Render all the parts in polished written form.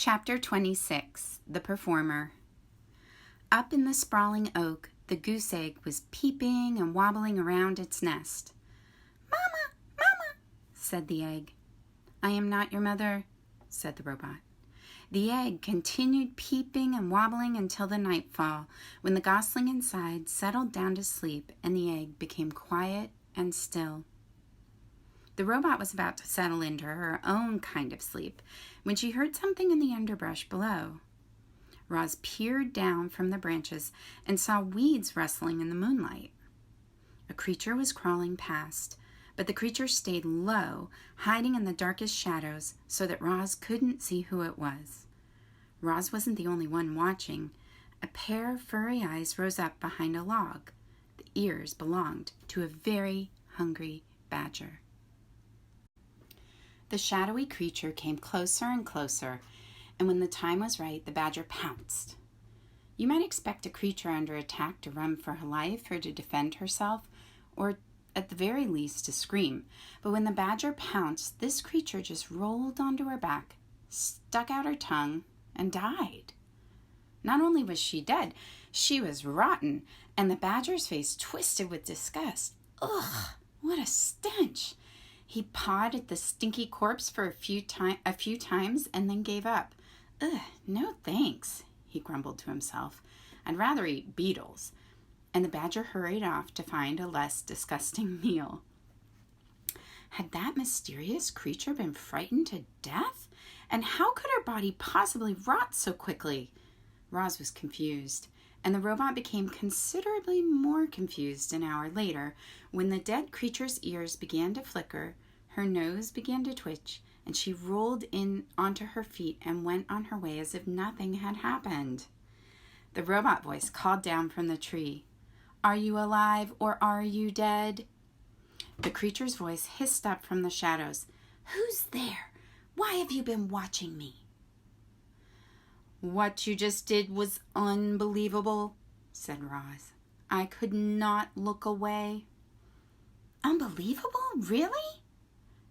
Chapter 26, The Performer. Up in the sprawling oak, the goose egg was peeping and wobbling around its nest. "Mama, Mama," said the egg. "I am not your mother," said the robot. The egg continued peeping and wobbling until the nightfall, when the gosling inside settled down to sleep and the egg became quiet and still. The robot was about to settle into her own kind of sleep when she heard something in the underbrush below. Roz peered down from the branches and saw weeds rustling in the moonlight. A creature was crawling past, but the creature stayed low, hiding in the darkest shadows so that Roz couldn't see who it was. Roz wasn't the only one watching. A pair of furry eyes rose up behind a log. The ears belonged to a very hungry badger. The shadowy creature came closer and closer, and when the time was right, the badger pounced. You might expect a creature under attack to run for her life or to defend herself, or at the very least to scream. But when the badger pounced, this creature just rolled onto her back, stuck out her tongue, and died. Not only was she dead, she was rotten, and the badger's face twisted with disgust. Ugh, what a stench! He pawed at the stinky corpse for a few times and then gave up. "Ugh, no thanks," he grumbled to himself. "I'd rather eat beetles." And the badger hurried off to find a less disgusting meal. Had that mysterious creature been frightened to death? And how could her body possibly rot so quickly? Roz was confused, and the robot became considerably more confused an hour later when the dead creature's ears began to flicker, her nose began to twitch, and she rolled in onto her feet and went on her way as if nothing had happened. The robot voice called down from the tree, "Are you alive or are you dead?" The creature's voice hissed up from the shadows, "Who's there? Why have you been watching me?" "What you just did was unbelievable," said Roz. "I could not look away." "Unbelievable? Really?"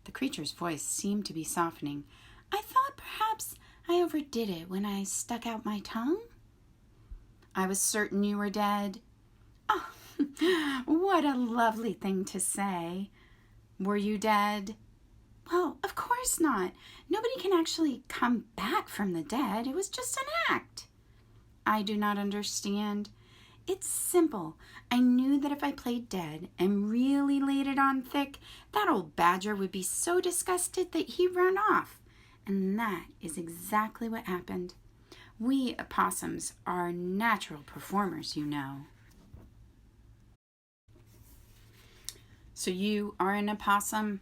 The creature's voice seemed to be softening. "I thought perhaps I overdid it when I stuck out my tongue." "I was certain you were dead." "Oh, what a lovely thing to say." "Were you dead?" "Well, of course not. Nobody can actually come back from the dead. It was just an act." "I do not understand." "It's simple. I knew that if I played dead and really laid it on thick, that old badger would be so disgusted that he'd run off. And that is exactly what happened. We opossums are natural performers, you know." "So you are an opossum?"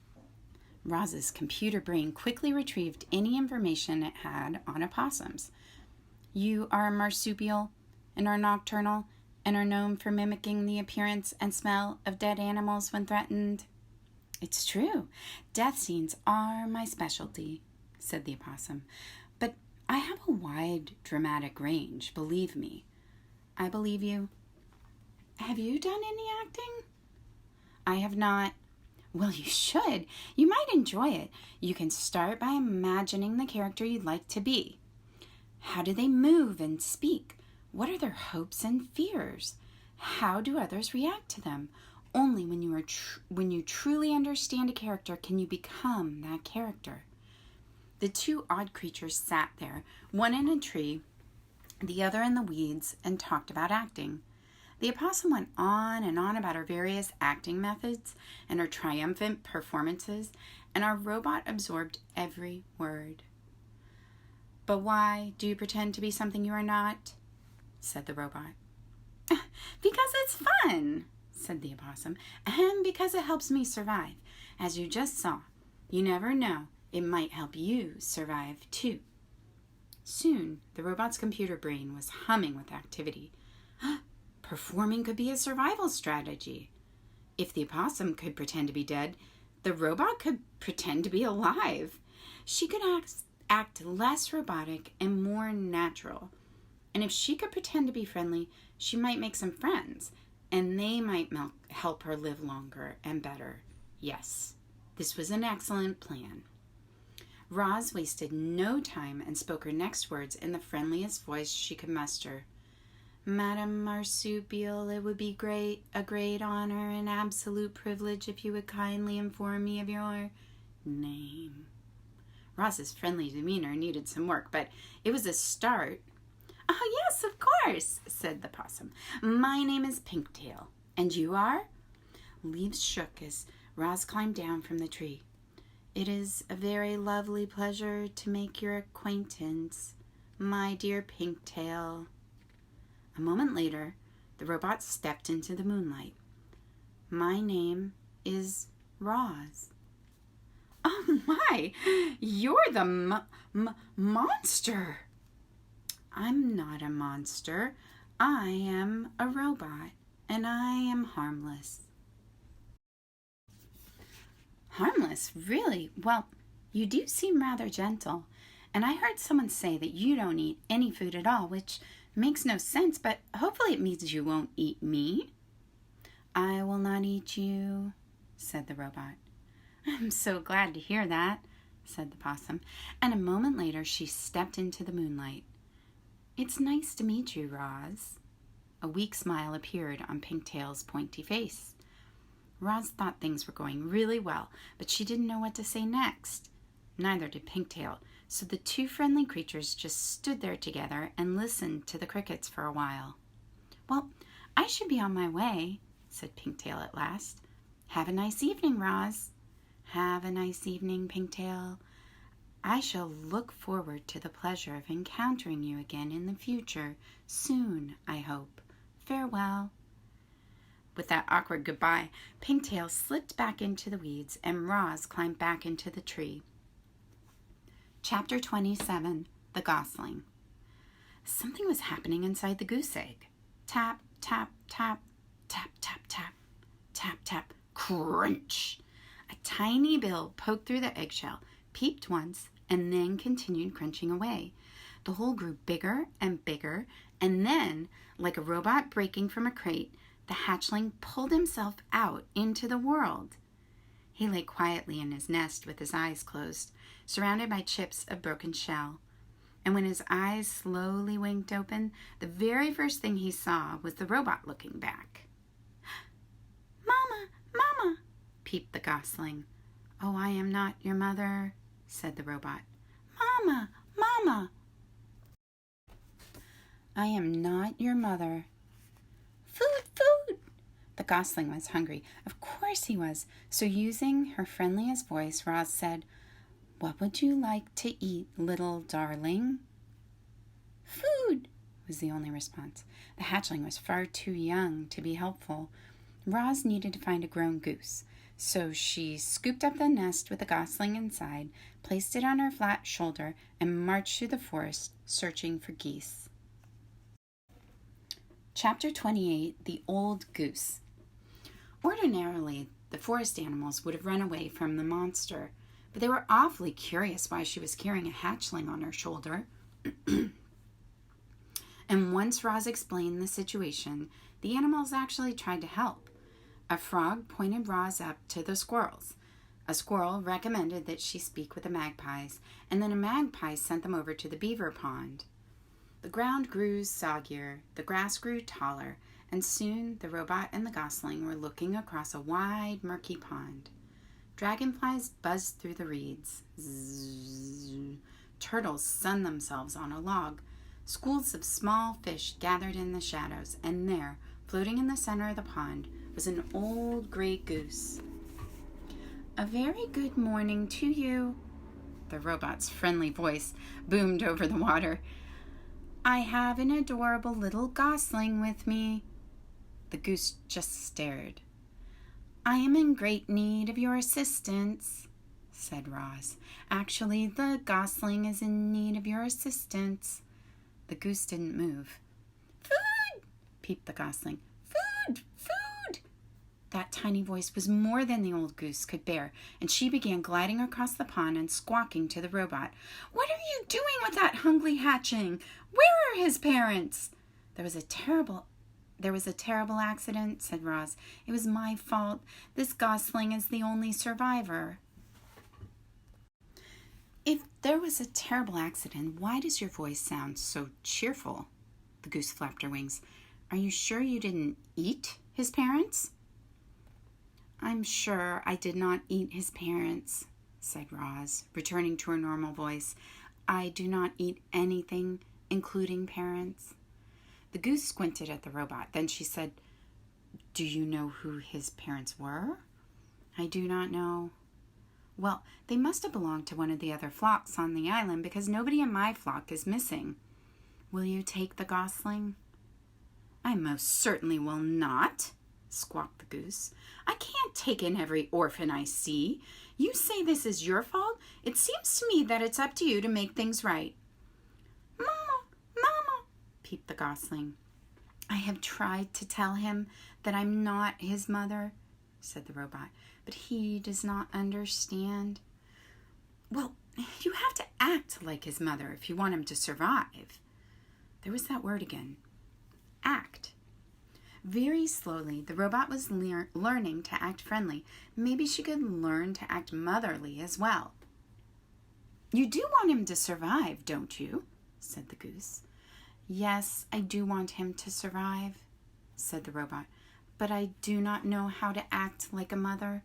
Roz's computer brain quickly retrieved any information it had on opossums. "You are a marsupial and are nocturnal and are known for mimicking the appearance and smell of dead animals when threatened." "It's true. Death scenes are my specialty," said the opossum. "But I have a wide dramatic range, believe me." "I believe you." "Have you done any acting?" "I have not." "Well, you should. You might enjoy it. You can start by imagining the character you'd like to be. How do they move and speak? What are their hopes and fears? How do others react to them? Only when you truly understand a character can you become that character." The two odd creatures sat there, one in a tree, the other in the weeds, and talked about acting. The opossum went on and on about her various acting methods and her triumphant performances, and our robot absorbed every word. "But why do you pretend to be something you are not?" said the robot. "Because it's fun," said the opossum, "and because it helps me survive. As you just saw, you never know, it might help you survive too." Soon, the robot's computer brain was humming with activity. Performing could be a survival strategy. If the opossum could pretend to be dead, the robot could pretend to be alive. She could act less robotic and more natural. And if she could pretend to be friendly, she might make some friends, and they might help her live longer and better. Yes, this was an excellent plan. Roz wasted no time and spoke her next words in the friendliest voice she could muster. Madam Marsupial, it would be a great honor and absolute privilege if you would kindly inform me of your name. Roz's friendly demeanor needed some work, but it was a start. Oh, yes, of course, said the possum. My name is Pinktail. And you are? Leaves shook as Roz climbed down from the tree. It is a very lovely pleasure to make your acquaintance, my dear Pinktail. A moment later, the robot stepped into the moonlight. My name is Roz. Oh my, you're the monster. I'm not a monster. I am a robot, and I am harmless. Harmless? Really? Well, you do seem rather gentle. And I heard someone say that you don't eat any food at all, which makes no sense, but hopefully it means you won't eat me. I will not eat you, said the robot. I'm so glad to hear that, said the possum, and a moment later she stepped into the moonlight. It's nice to meet you, Roz. A weak smile appeared on Pinktail's pointy face. Roz thought things were going really well, but she didn't know what to say next. Neither did Pinktail, so the two friendly creatures just stood there together and listened to the crickets for a while. Well, I should be on my way, said Pinktail at last. Have a nice evening, Roz. Have a nice evening, Pinktail. I shall look forward to the pleasure of encountering you again in the future, soon, I hope. Farewell. With that awkward goodbye, Pinktail slipped back into the weeds and Roz climbed back into the tree. Chapter 27, The Gosling. Something was happening inside the goose egg. Tap, tap, tap, tap, tap, tap, tap, tap, crunch. A tiny bill poked through the eggshell, peeped once, and then continued crunching away. The hole grew bigger and bigger, and then, like a robot breaking from a crate, the hatchling pulled himself out into the world. He lay quietly in his nest with his eyes closed, surrounded by chips of broken shell. And when his eyes slowly winked open, the very first thing he saw was the robot looking back. Mama, Mama, peeped the gosling. Oh, I am not your mother, said the robot. Mama, Mama. I am not your mother. Food, food. The gosling was hungry. Of course he was. So using her friendliest voice, Roz said, What would you like to eat, little darling? Food, was the only response. The hatchling was far too young to be helpful. Roz needed to find a grown goose. So she scooped up the nest with the gosling inside, placed it on her flat shoulder, and marched through the forest searching for geese. Chapter 28, The Old Goose. Ordinarily, the forest animals would have run away from the monster, but they were awfully curious why she was carrying a hatchling on her shoulder. And once Roz explained the situation, the animals actually tried to help. A frog pointed Roz up to the squirrels. A squirrel recommended that she speak with the magpies, and then a magpie sent them over to the beaver pond. The ground grew soggier, the grass grew taller, and soon the robot and the gosling were looking across a wide, murky pond. Dragonflies buzzed through the reeds. Zzz. Turtles sunned themselves on a log. Schools of small fish gathered in the shadows, and there, floating in the center of the pond, was an old gray goose. A very good morning to you, the robot's friendly voice boomed over the water. I have an adorable little gosling with me. The goose just stared. I am in great need of your assistance, said Roz. Actually, the gosling is in need of your assistance. The goose didn't move. Food, peeped the gosling. Food, food. That tiny voice was more than the old goose could bear, and she began gliding across the pond and squawking to the robot. What are you doing with that hungry hatchling? Where are his parents? There was a terrible accident, said Roz. It was my fault. This gosling is the only survivor. If there was a terrible accident, why does your voice sound so cheerful? The goose flapped her wings. Are you sure you didn't eat his parents? I'm sure I did not eat his parents, said Roz, returning to her normal voice. I do not eat anything, including parents. The goose squinted at the robot. Then she said, Do you know who his parents were? I do not know. Well, they must have belonged to one of the other flocks on the island because nobody in my flock is missing. Will you take the gosling? I most certainly will not, squawked the goose. I can't take in every orphan I see. You say this is your fault? It seems to me that it's up to you to make things right. Mama, Mama, peeped the gosling. I have tried to tell him that I'm not his mother, said the robot, but he does not understand. Well, you have to act like his mother if you want him to survive. There was that word again. Act. Very slowly, the robot was learning to act friendly. Maybe she could learn to act motherly as well. You do want him to survive, don't you? Said the goose. Yes, I do want him to survive, said the robot, but I do not know how to act like a mother.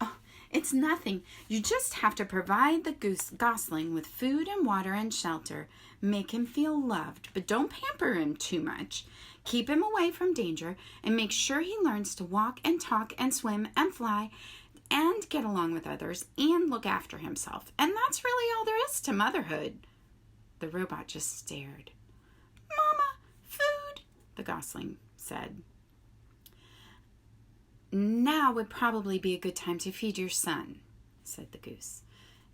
Oh, it's nothing. You just have to provide the gosling with food and water and shelter. Make him feel loved, but don't pamper him too much. Keep him away from danger and make sure he learns to walk and talk and swim and fly and get along with others and look after himself. And that's really all there is to motherhood. The robot just stared. Mama, food, the gosling said. Now would probably be a good time to feed your son, said the goose.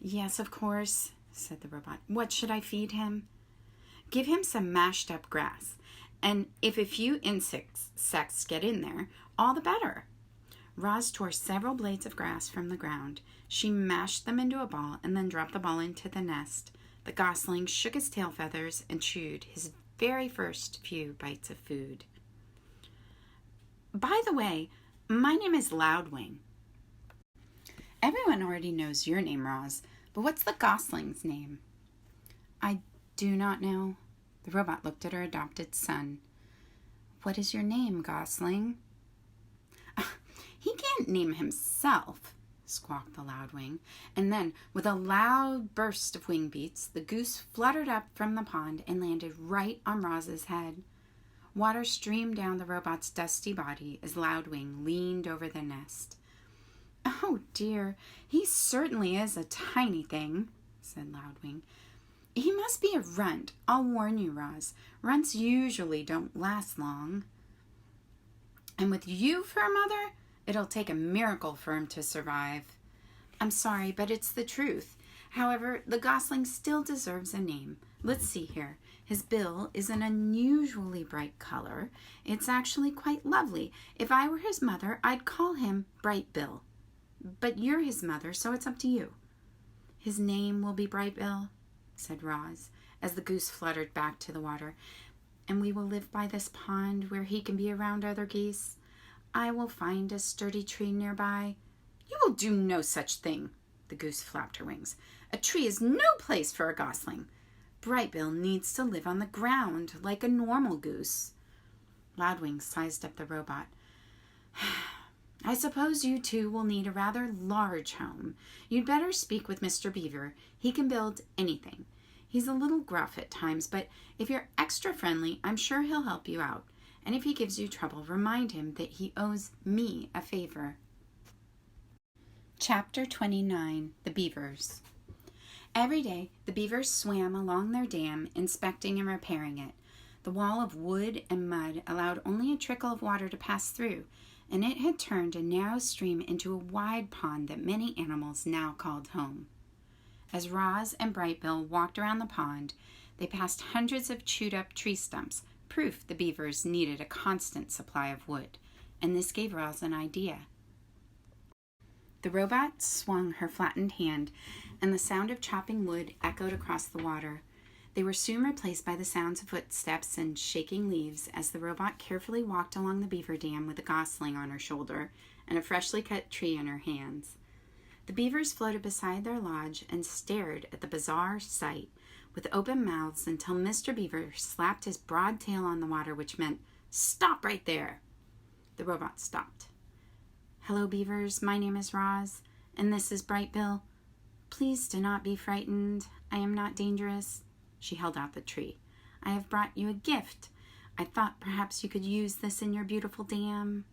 Yes, of course, said the robot. What should I feed him? Give him some mashed up grass. And if a few insects get in there, all the better. Roz tore several blades of grass from the ground. She mashed them into a ball and then dropped the ball into the nest. The gosling shook his tail feathers and chewed his very first few bites of food. By the way, my name is Loudwing. Everyone already knows your name, Roz, but what's the gosling's name? I do not know. The robot looked at her adopted son. What is your name, Gosling? He can't name himself, squawked the Loudwing. And then, with a loud burst of wing beats, the goose fluttered up from the pond and landed right on Roz's head. Water streamed down the robot's dusty body as Loudwing leaned over the nest. Oh dear, he certainly is a tiny thing, said Loudwing. He must be a runt. I'll warn you, Roz. Runts usually don't last long. And with you for a mother, it'll take a miracle for him to survive. I'm sorry, but it's the truth. However, the gosling still deserves a name. Let's see here. His bill is an unusually bright color. It's actually quite lovely. If I were his mother, I'd call him Bright Bill. But you're his mother, so it's up to you. His name will be Bright Bill, said Roz, as the goose fluttered back to the water. And we will live by this pond where he can be around other geese. I will find a sturdy tree nearby. You will do no such thing, the goose flapped her wings. A tree is no place for a gosling. Brightbill needs to live on the ground like a normal goose. Loudwing sized up the robot. I suppose you two will need a rather large home. You'd better speak with Mr. Beaver. He can build anything. He's a little gruff at times, but if you're extra friendly, I'm sure he'll help you out. And if he gives you trouble, remind him that he owes me a favor. Chapter 29, The Beavers. Every day, the beavers swam along their dam, inspecting and repairing it. The wall of wood and mud allowed only a trickle of water to pass through, and it had turned a narrow stream into a wide pond that many animals now called home. As Roz and Brightbill walked around the pond, they passed hundreds of chewed-up tree stumps, proof the beavers needed a constant supply of wood, and this gave Roz an idea. The robot swung her flattened hand, and the sound of chopping wood echoed across the water. They were soon replaced by the sounds of footsteps and shaking leaves as the robot carefully walked along the beaver dam with a gosling on her shoulder and a freshly cut tree in her hands. The beavers floated beside their lodge and stared at the bizarre sight with open mouths until Mr. Beaver slapped his broad tail on the water, which meant, "Stop right there!" The robot stopped. "Hello, beavers. My name is Roz, and this is Bright Bill. Please do not be frightened. I am not dangerous." She held out the tree. "I have brought you a gift. I thought perhaps you could use this in your beautiful dam."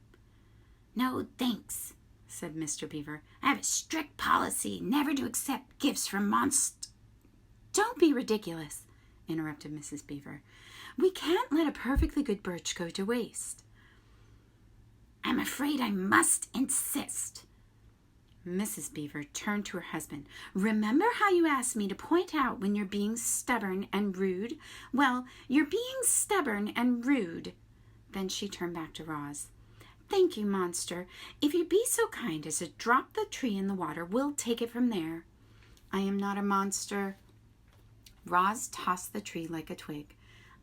"No, thanks," said Mr. Beaver. "I have a strict policy never to accept gifts from monsters." "Don't be ridiculous," interrupted Mrs. Beaver. "We can't let a perfectly good birch go to waste." "I'm afraid I must insist." Mrs. Beaver turned to her husband. "Remember how you asked me to point out when you're being stubborn and rude? Well, you're being stubborn and rude." Then she turned back to Roz. "Thank you, monster. If you'd be so kind as to drop the tree in the water, we'll take it from there." "I am not a monster." Roz tossed the tree like a twig.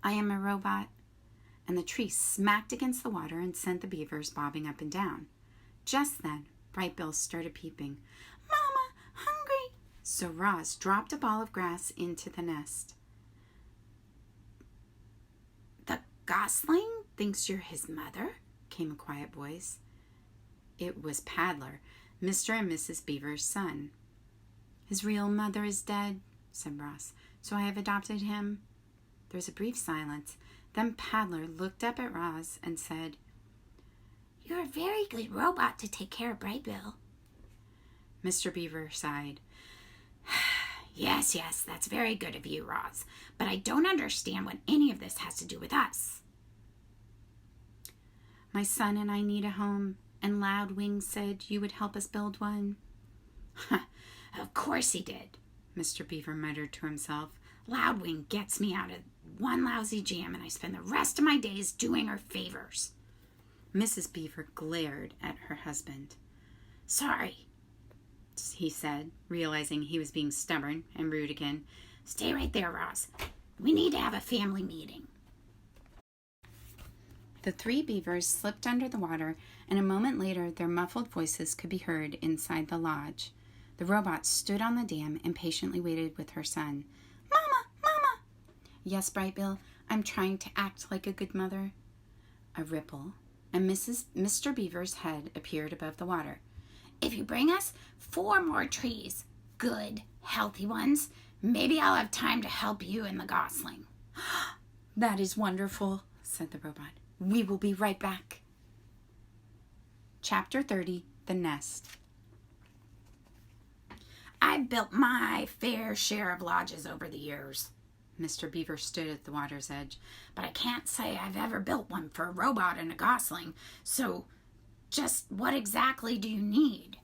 "I am a robot." And the tree smacked against the water and sent the beavers bobbing up and down. Just then, Bright Bill started peeping. "Mama, hungry!" So Roz dropped a ball of grass into the nest. "The gosling thinks you're his mother?" came a quiet voice. It was Paddler, Mr. and Mrs. Beaver's son. "His real mother is dead," said Roz, "so I have adopted him." There was a brief silence. Then Paddler looked up at Roz and said, "You're a very good robot to take care of Bright Bill." Mr. Beaver sighed. Yes, that's very good of you, Roz, but I don't understand what any of this has to do with us." "My son and I need a home, and Loudwing said you would help us build one." "Of course he did," Mr. Beaver muttered to himself. "Loudwing gets me out of one lousy jam, and I spend the rest of my days doing her favors." Mrs. Beaver glared at her husband. "Sorry," he said, realizing he was being stubborn and rude again. "Stay right there, Roz. We need to have a family meeting." The three beavers slipped under the water, and a moment later their muffled voices could be heard inside the lodge. The robot stood on the dam and patiently waited with her son. "Mama, Mama!" "Yes, Bright Bill, I'm trying to act like a good mother." A ripple, and Mr. Beaver's head appeared above the water. "If you bring us 4 more trees, good, healthy ones, maybe I'll have time to help you and the gosling." "That is wonderful," said the robot. "We will be right back." Chapter 30, The Nest. "I've built my fair share of lodges over the years." Mr. Beaver stood at the water's edge. "But I can't say I've ever built one for a robot and a gosling. So just what exactly do you need?"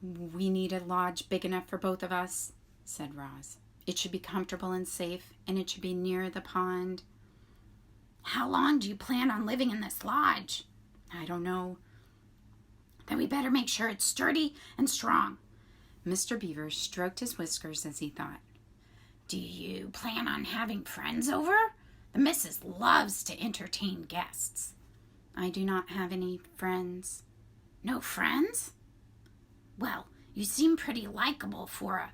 "We need a lodge big enough for both of us," said Roz. "It should be comfortable and safe, and it should be near the pond." "How long do you plan on living in this lodge?" "I don't know." "Then we better make sure it's sturdy and strong." Mr. Beaver stroked his whiskers as he thought. "Do you plan on having friends over? The missus loves to entertain guests." "I do not have any friends." "No friends? Well, you seem pretty likable for a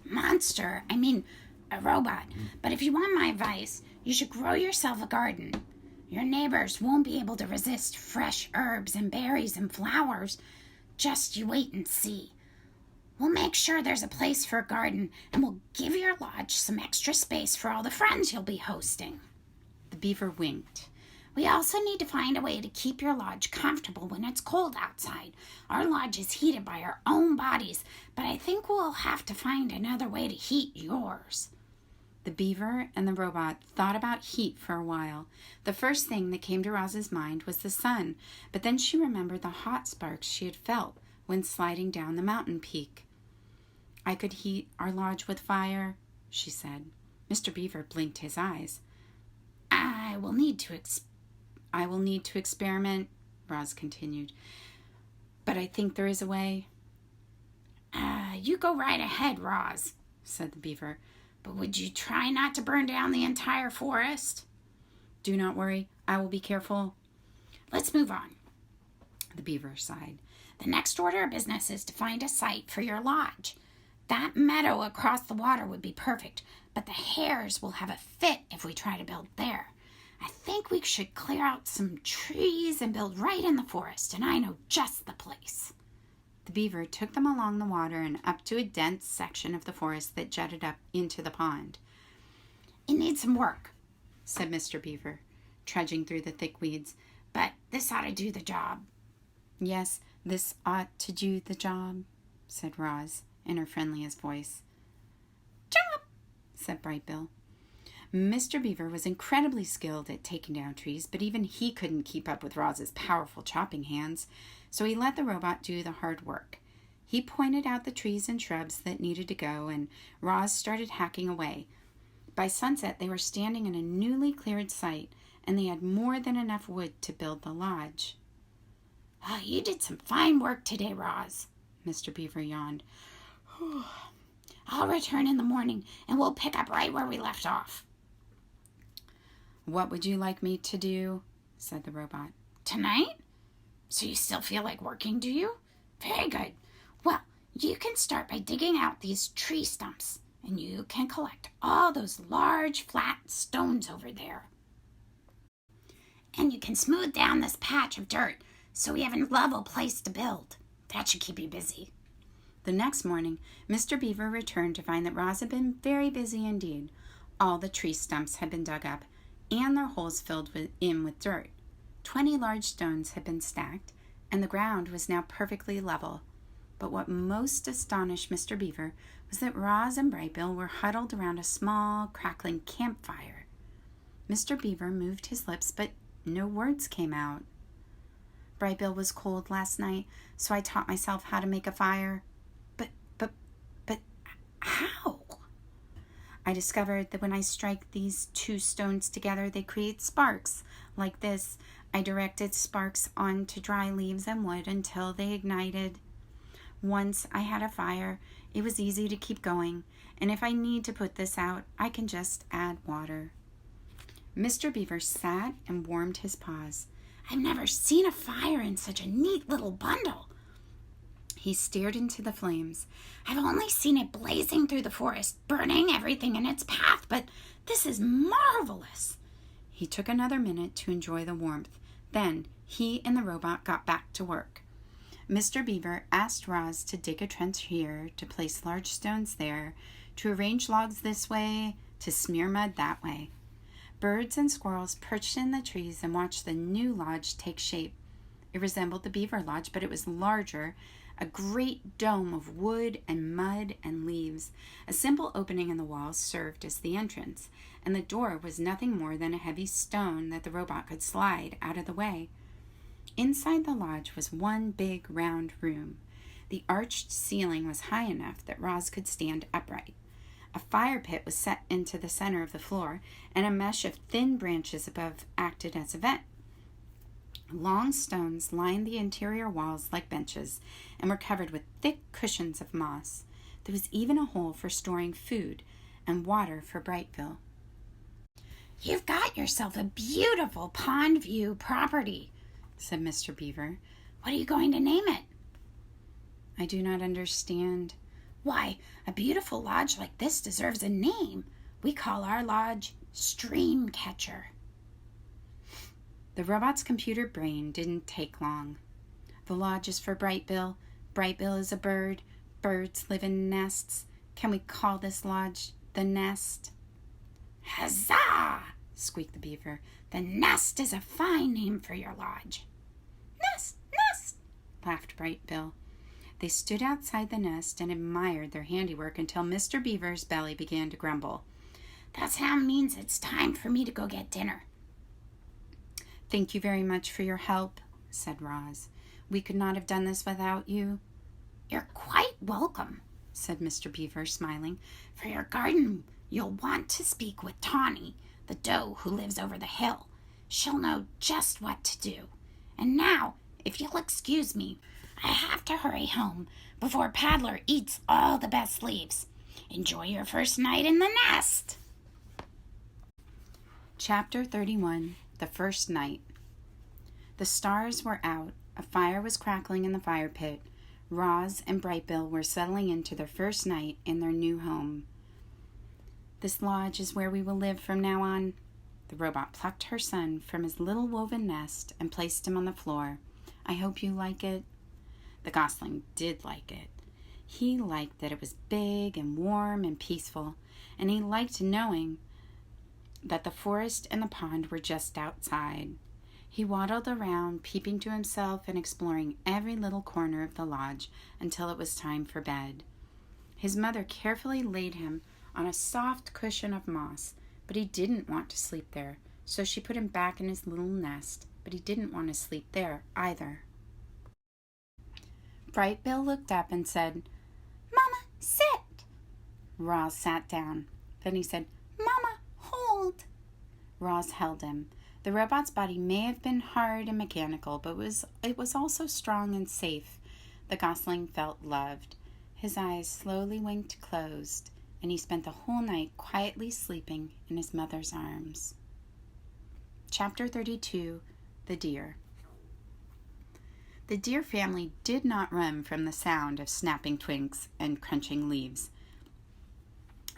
monster. I mean, a robot. But if you want my advice, you should grow yourself a garden. Your neighbors won't be able to resist fresh herbs and berries and flowers. Just you wait and see. We'll make sure there's a place for a garden, and we'll give your lodge some extra space for all the friends you'll be hosting." The beaver winked. "We also need to find a way to keep your lodge comfortable when it's cold outside. Our lodge is heated by our own bodies, but I think we'll have to find another way to heat yours." The beaver and the robot thought about heat for a while. The first thing that came to Roz's mind was the sun, but then she remembered the hot sparks she had felt when sliding down the mountain peak. "I could heat our lodge with fire," she said. Mr. Beaver blinked his eyes. I will need to experiment," Roz continued. "But I think there is a way." You go right ahead, Roz," said the beaver. "But would you try not to burn down the entire forest?" "Do not worry. I will be careful." "Let's move on." The beaver sighed. The next order of business is to find a site for your lodge. That meadow across the water would be perfect, but the hares will have a fit if we try to build there. I think we should clear out some trees and build right in the forest, and I know just the place." The beaver took them along the water and up to a dense section of the forest that jutted up into the pond. "It needs some work," said Mr. Beaver, trudging through the thick weeds, "but this ought to do the job." "Yes, this ought to do the job," said Roz in her friendliest voice. "Job," said Bright Bill. Mr. Beaver was incredibly skilled at taking down trees, but even he couldn't keep up with Roz's powerful chopping hands, so he let the robot do the hard work. He pointed out the trees and shrubs that needed to go, and Roz started hacking away. By sunset, they were standing in a newly cleared site, and they had more than enough wood to build the lodge. "Oh, you did some fine work today, Roz," Mr. Beaver yawned. "I'll return in the morning, and we'll pick up right where we left off." "What would you like me to do?" said the robot. "Tonight? So you still feel like working, do you? Very good. Well, you can start by digging out these tree stumps, and you can collect all those large flat stones over there. And you can smooth down this patch of dirt so we have a level place to build. That should keep you busy." The next morning, Mr. Beaver returned to find that Roz had been very busy indeed. All the tree stumps had been dug up, and their holes filled in with dirt. 20 large stones had been stacked, and the ground was now perfectly level. But what most astonished Mr. Beaver was that Roz and Bright Bill were huddled around a small, crackling campfire. Mr. Beaver moved his lips, but no words came out. "Bright Bill was cold last night, so I taught myself how to make a fire." But how?" "I discovered that when I strike these two stones together, they create sparks. Like this, I directed sparks onto dry leaves and wood until they ignited. Once I had a fire, it was easy to keep going, and if I need to put this out, I can just add water." Mr. Beaver sat and warmed his paws. "I've never seen a fire in such a neat little bundle." He stared into the flames. "I've only seen it blazing through the forest, burning everything in its path, but this is marvelous." He took another minute to enjoy the warmth. Then he and the robot got back to work. Mr. Beaver asked Roz to dig a trench here, to place large stones there, to arrange logs this way, to smear mud that way. Birds and squirrels perched in the trees and watched the new lodge take shape. It resembled the Beaver Lodge, but it was larger, a great dome of wood and mud and leaves. A simple opening in the wall served as the entrance, and the door was nothing more than a heavy stone that the robot could slide out of the way. Inside the lodge was one big round room. The arched ceiling was high enough that Roz could stand upright. A fire pit was set into the center of the floor, and a mesh of thin branches above acted as a vent. Long stones lined the interior walls like benches and were covered with thick cushions of moss. There was even a hole for storing food and water for Bright Bill. "You've got yourself a beautiful pond view property," said Mr. Beaver. "What are you going to name it?" "I do not understand." "Why, a beautiful lodge like this deserves a name. We call our lodge Streamcatcher." The robot's computer brain didn't take long. "The lodge is for Bright Bill. Bright Bill is a bird. Birds live in nests. Can we call this lodge the Nest?" "Huzzah!" squeaked the beaver. "The Nest is a fine name for your lodge." "Nest, Nest!" laughed Bright Bill. They stood outside the nest and admired their handiwork until Mr. Beaver's belly began to grumble. "That sound means it's time for me to go get dinner." "Thank you very much for your help," said Roz. "We could not have done this without you." "You're quite welcome," said Mr. Beaver, smiling. "For your garden, you'll want to speak with Tawny, the doe who lives over the hill. She'll know just what to do. And now, if you'll excuse me, I have to hurry home before Paddler eats all the best leaves. Enjoy your first night in the nest." Chapter 31, The First Night. The stars were out, A fire was crackling in the fire pit. Roz and Brightbill were settling into their first night in their new home. "This lodge is where we will live from now on." The robot plucked her son from his little woven nest and placed him on the floor. "I hope you like it." The gosling did like it. He liked that it was big and warm and peaceful, and he liked knowing that the forest and the pond were just outside. He waddled around, peeping to himself and exploring every little corner of the lodge until it was time for bed. His mother carefully laid him on a soft cushion of moss, but he didn't want to sleep there, so she put him back in his little nest, but he didn't want to sleep there either. Brightbill looked up and said, "Mama, sit." Roz sat down. Then he said, "Mama, hold." Roz held him. The robot's body may have been hard and mechanical, but it was also strong and safe. The gosling felt loved. His eyes slowly winked closed, and he spent the whole night quietly sleeping in his mother's arms. Chapter 32, The Deer. The deer family did not run from the sound of snapping twigs and crunching leaves.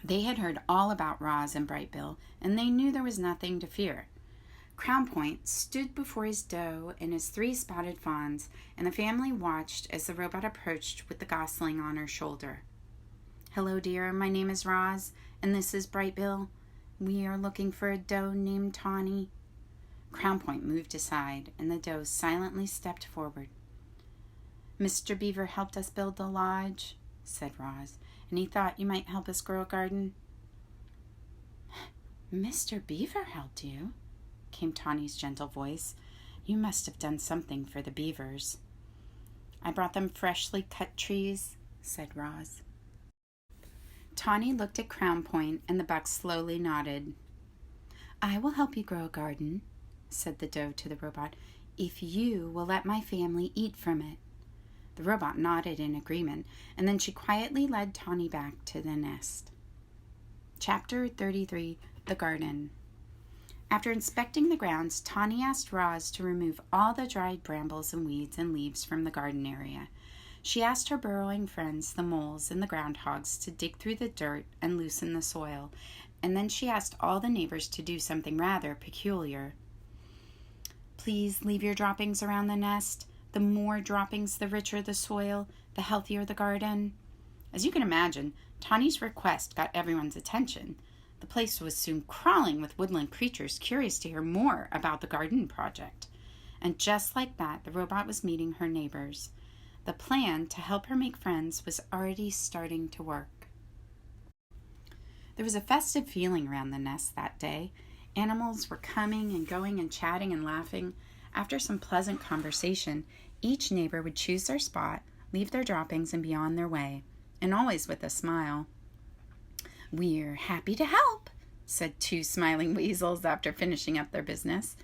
They had heard all about Roz and Brightbill, and they knew there was nothing to fear. Crown Point stood before his doe and his 3 spotted fawns, and the family watched as the robot approached with the gosling on her shoulder. "Hello, dear. My name is Roz, and this is Brightbill. We are looking for a doe named Tawny." Crown Point moved aside, and the doe silently stepped forward. "Mr. Beaver helped us build the lodge," said Roz, "and he thought you might help us grow a garden." "Mr. Beaver helped you?" came Tawny's gentle voice. "You must have done something for the beavers." "I brought them freshly cut trees," said Roz. Tawny looked at Crown Point, and the buck slowly nodded. "I will help you grow a garden," said the doe to the robot, "if you will let my family eat from it." The robot nodded in agreement, and then she quietly led Tawny back to the nest. Chapter 33, The Garden. After inspecting the grounds, Tawny asked Roz to remove all the dried brambles and weeds and leaves from the garden area. She asked her burrowing friends, the moles and the groundhogs, to dig through the dirt and loosen the soil, and then she asked all the neighbors to do something rather peculiar. "Please leave your droppings around the nest. The more droppings, the richer the soil, the healthier the garden." As you can imagine, Tawny's request got everyone's attention. The place was soon crawling with woodland creatures curious to hear more about the garden project. And just like that, the robot was meeting her neighbors. The plan to help her make friends was already starting to work. There was a festive feeling around the nest that day. Animals were coming and going and chatting and laughing. After some pleasant conversation, each neighbor would choose their spot, leave their droppings, and be on their way, and always with a smile. "We're happy to help," said 2 smiling weasels after finishing up their business.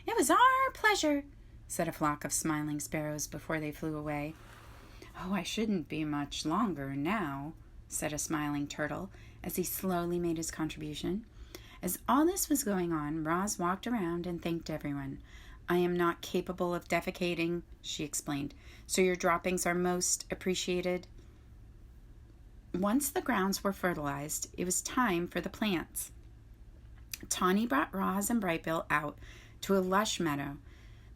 "It was our pleasure," said a flock of smiling sparrows before they flew away. "Oh, I shouldn't be much longer now," said a smiling turtle as he slowly made his contribution. As all this was going on, Roz walked around and thanked everyone. "I am not capable of defecating," she explained, "so your droppings are most appreciated." Once the grounds were fertilized, it was time for the plants. Tawny brought Roz and Brightbill out to a lush meadow.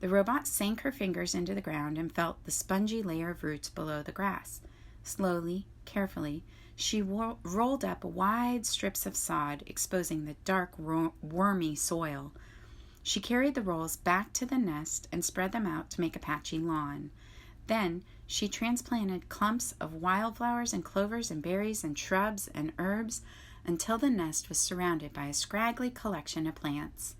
The robot sank her fingers into the ground and felt the spongy layer of roots below the grass. Slowly, carefully, she rolled up wide strips of sod, exposing the dark, wormy soil. She carried the rolls back to the nest and spread them out to make a patchy lawn. Then she transplanted clumps of wildflowers and clovers and berries and shrubs and herbs until the nest was surrounded by a scraggly collection of plants.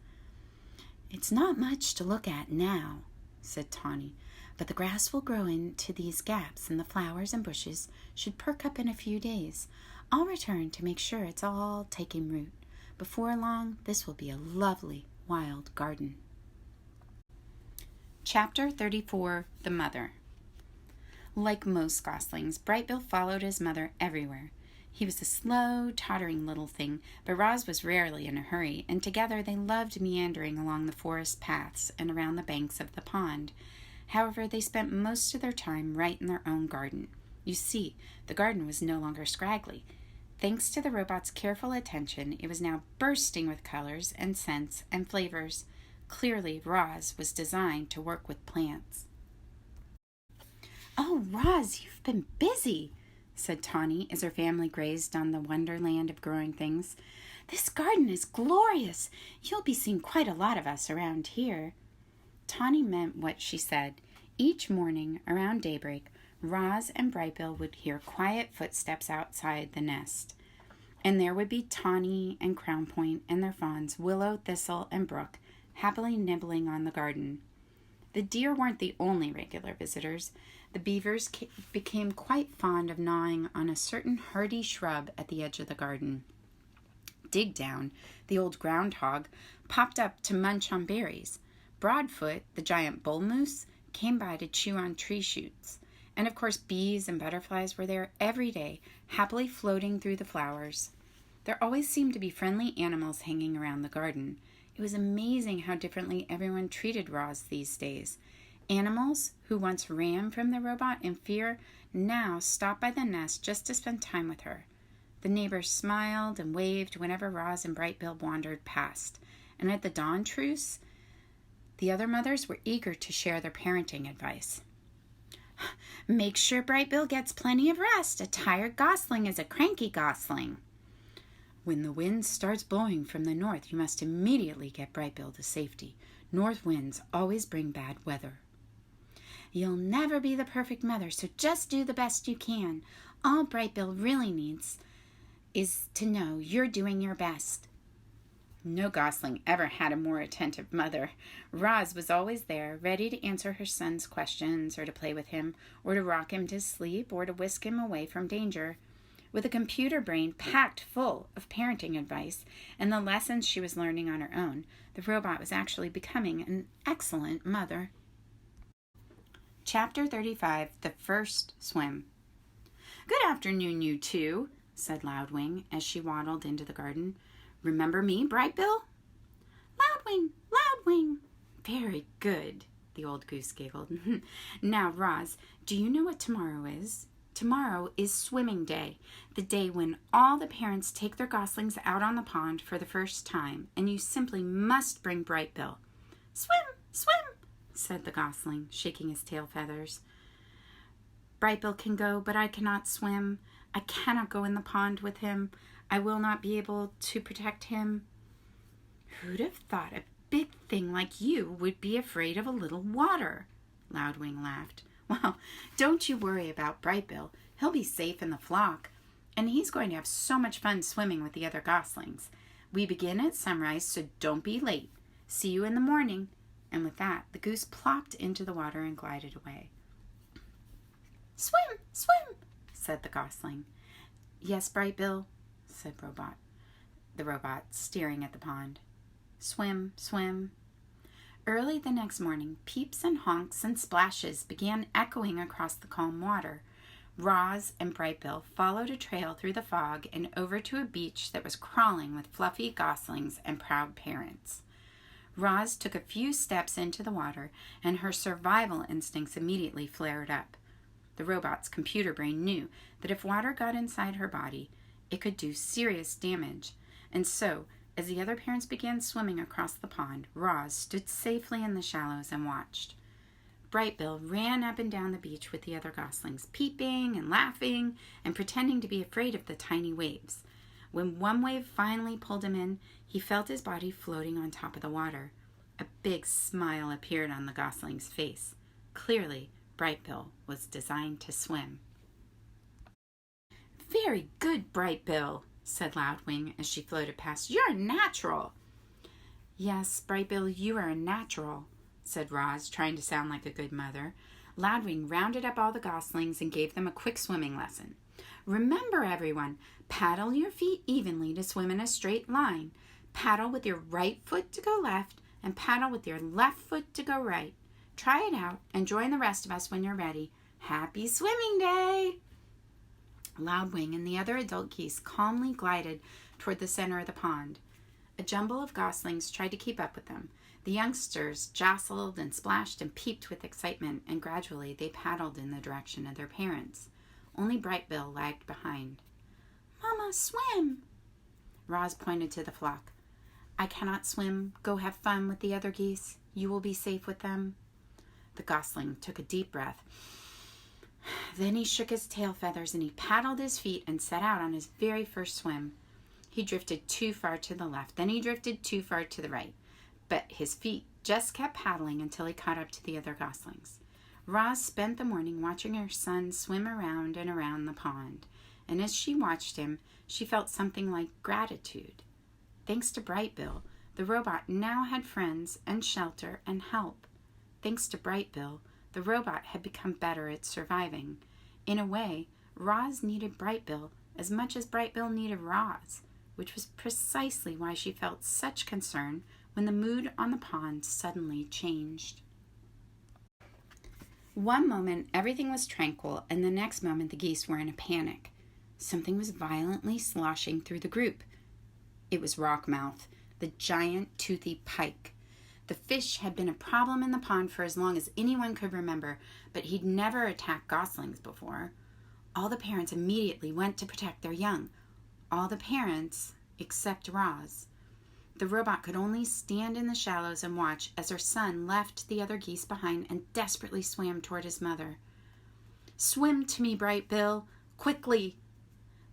"It's not much to look at now," said Tawny, "but the grass will grow into these gaps, and the flowers and bushes should perk up in a few days. I'll return to make sure it's all taking root. Before long, this will be a lovely wild garden." Chapter 34, The Mother. Like most goslings, Brightbill followed his mother everywhere. He was a slow, tottering little thing, but Roz was rarely in a hurry, and together they loved meandering along the forest paths and around the banks of the pond. However, they spent most of their time right in their own garden. You see, the garden was no longer scraggly. Thanks to the robot's careful attention, it was now bursting with colors and scents and flavors. Clearly, Roz was designed to work with plants. "Oh, Roz, you've been busy," said Tawny as her family grazed on the wonderland of growing things. "This garden is glorious. You'll be seeing quite a lot of us around here." Tawny meant what she said. Each morning, around daybreak, Roz and Brightbill would hear quiet footsteps outside the nest. And there would be Tawny and Crown Point and their fawns, Willow, Thistle, and Brook, happily nibbling on the garden. The deer weren't the only regular visitors. The beavers became quite fond of gnawing on a certain hardy shrub at the edge of the garden. Digdown, the old groundhog, popped up to munch on berries. Broadfoot, the giant bull moose, came by to chew on tree shoots. And of course, bees and butterflies were there every day, happily floating through the flowers. There always seemed to be friendly animals hanging around the garden. It was amazing how differently everyone treated Roz these days. Animals who once ran from the robot in fear now stopped by the nest just to spend time with her. The neighbors smiled and waved whenever Roz and Brightbill wandered past. And at the dawn truce, the other mothers were eager to share their parenting advice. "Make sure Brightbill gets plenty of rest. A tired gosling is a cranky gosling." "When the wind starts blowing from the north, you must immediately get Brightbill to safety. North winds always bring bad weather." "You'll never be the perfect mother, so just do the best you can. All Brightbill really needs is to know you're doing your best." No gosling ever had a more attentive mother. Roz was always there, ready to answer her son's questions, or to play with him, or to rock him to sleep, or to whisk him away from danger. With a computer brain packed full of parenting advice and the lessons she was learning on her own, the robot was actually becoming an excellent mother. Chapter 35, The First Swim. "Good afternoon, you two," said Loudwing as she waddled into the garden. "Remember me, Brightbill?" "Loudwing, Loudwing." "Very good," the old goose giggled. "Now, Roz, do you know what tomorrow is? Tomorrow is swimming day, the day when all the parents take their goslings out on the pond for the first time, and you simply must bring Brightbill." "Swim, swim," said the gosling, shaking his tail feathers. "Brightbill can go, but I cannot swim. I cannot go in the pond with him. I will not be able to protect him." "Who'd have thought a big thing like you would be afraid of a little water?" Loudwing laughed. "Well, don't you worry about Brightbill. He'll be safe in the flock, and he's going to have so much fun swimming with the other goslings. We begin at sunrise, so don't be late. See you in the morning." And with that, the goose plopped into the water and glided away. "Swim, swim," said the gosling. "Yes, Brightbill," said the robot, staring at the pond. "Swim, swim." Early the next morning, peeps and honks and splashes began echoing across the calm water. Roz and Brightbill followed a trail through the fog and over to a beach that was crawling with fluffy goslings and proud parents. Roz took a few steps into the water, and her survival instincts immediately flared up. The robot's computer brain knew that if water got inside her body, it could do serious damage, and so, as the other parents began swimming across the pond, Roz stood safely in the shallows and watched. Brightbill ran up and down the beach with the other goslings, peeping and laughing and pretending to be afraid of the tiny waves. When one wave finally pulled him in, he felt his body floating on top of the water. A big smile appeared on the gosling's face. Clearly, Brightbill was designed to swim. "Very good, Brightbill," said Loudwing as she floated past. "You're a natural." "Yes, Brightbill, you are a natural," said Roz, trying to sound like a good mother. Loudwing rounded up all the goslings and gave them a quick swimming lesson. "Remember, everyone, paddle your feet evenly to swim in a straight line. Paddle with your right foot to go left, and paddle with your left foot to go right. Try it out and join the rest of us when you're ready. Happy swimming day!" Loudwing and the other adult geese calmly glided toward the center of the pond. A jumble of goslings tried to keep up with them. The youngsters jostled and splashed and peeped with excitement, and gradually they paddled in the direction of their parents. Only Bright Bill lagged behind. "Mama, swim!" Roz pointed to the flock. "I cannot swim. Go have fun with the other geese. You will be safe with them." The gosling took a deep breath. Then he shook his tail feathers and he paddled his feet and set out on his very first swim. He drifted too far to the left, then he drifted too far to the right. But his feet just kept paddling until he caught up to the other goslings. Roz spent the morning watching her son swim around and around the pond, and as she watched him, she felt something like gratitude. Thanks to Bright Bill, the robot now had friends and shelter and help. Thanks to Bright Bill, the robot had become better at surviving. In a way, Roz needed Bright Bill as much as Bright Bill needed Roz, which was precisely why she felt such concern when the mood on the pond suddenly changed. One moment everything was tranquil, and the next moment the geese were in a panic. Something was violently sloshing through the group. It was Rockmouth, the giant toothy pike. The fish had been a problem in the pond for as long as anyone could remember, but he'd never attacked goslings before. All the parents immediately went to protect their young. All the parents except Roz. The robot could only stand in the shallows and watch as her son left the other geese behind and desperately swam toward his mother. "Swim to me, Bright Bill, quickly!"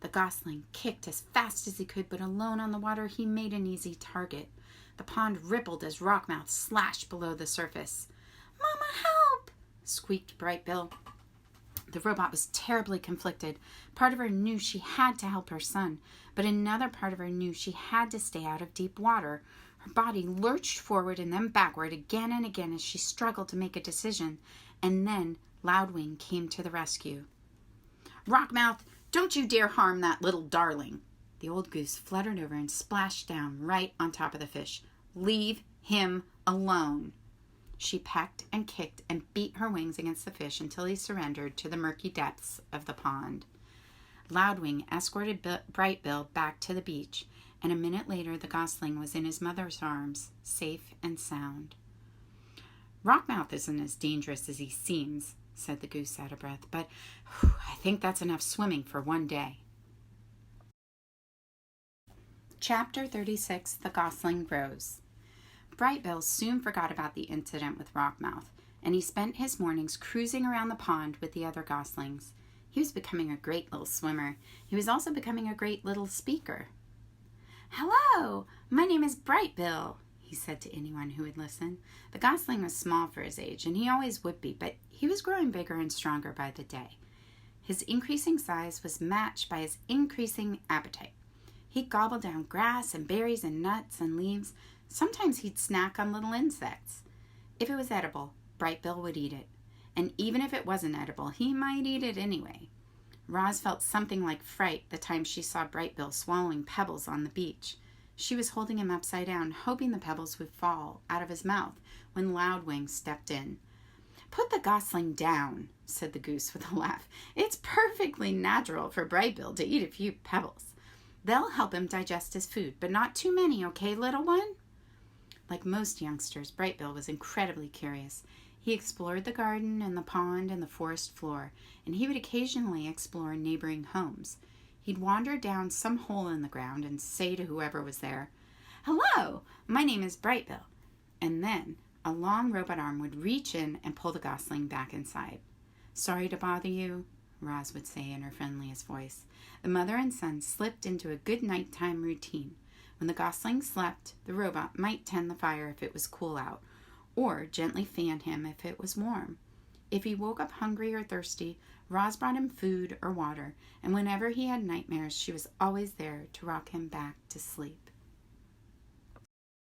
The gosling kicked as fast as he could, but alone on the water he made an easy target. The pond rippled as Rockmouth slashed below the surface. "Mama, help!" squeaked Bright Bill. The robot was terribly conflicted. Part of her knew she had to help her son, but another part of her knew she had to stay out of deep water. Her body lurched forward and then backward again and again as she struggled to make a decision. And then Loudwing came to the rescue. "Rockmouth, don't you dare harm that little darling!" The old goose fluttered over and splashed down right on top of the fish. "Leave him alone." She pecked and kicked and beat her wings against the fish until he surrendered to the murky depths of the pond. Loudwing escorted Bright Bill back to the beach, and a minute later the gosling was in his mother's arms, safe and sound. "Rockmouth isn't as dangerous as he seems," said the goose out of breath, "but I think that's enough swimming for one day." Chapter 36, The Gosling Grows. Bright Bill soon forgot about the incident with Rockmouth, and he spent his mornings cruising around the pond with the other goslings. He was becoming a great little swimmer. He was also becoming a great little speaker. "Hello, my name is Bright Bill," he said to anyone who would listen. The gosling was small for his age, and he always would be, but he was growing bigger and stronger by the day. His increasing size was matched by his increasing appetite. He gobbled down grass and berries and nuts and leaves. Sometimes he'd snack on little insects. If it was edible, Bright Bill would eat it. And even if it wasn't edible, he might eat it anyway. Roz felt something like fright the time she saw Bright Bill swallowing pebbles on the beach. She was holding him upside down, hoping the pebbles would fall out of his mouth, when Loudwing stepped in. "Put the gosling down," said the goose with a laugh. "It's perfectly natural for Bright Bill to eat a few pebbles. They'll help him digest his food, but not too many, okay, little one?" Like most youngsters, Bright Bill was incredibly curious. He explored the garden and the pond and the forest floor, and he would occasionally explore neighboring homes. He'd wander down some hole in the ground and say to whoever was there, "Hello, my name is Bright Bill." And then a long robot arm would reach in and pull the gosling back inside. "Sorry to bother you," Roz would say in her friendliest voice. The mother and son slipped into a good nighttime routine. When the gosling slept, the robot might tend the fire if it was cool out, or gently fan him if it was warm. If he woke up hungry or thirsty, Roz brought him food or water, and whenever he had nightmares, she was always there to rock him back to sleep.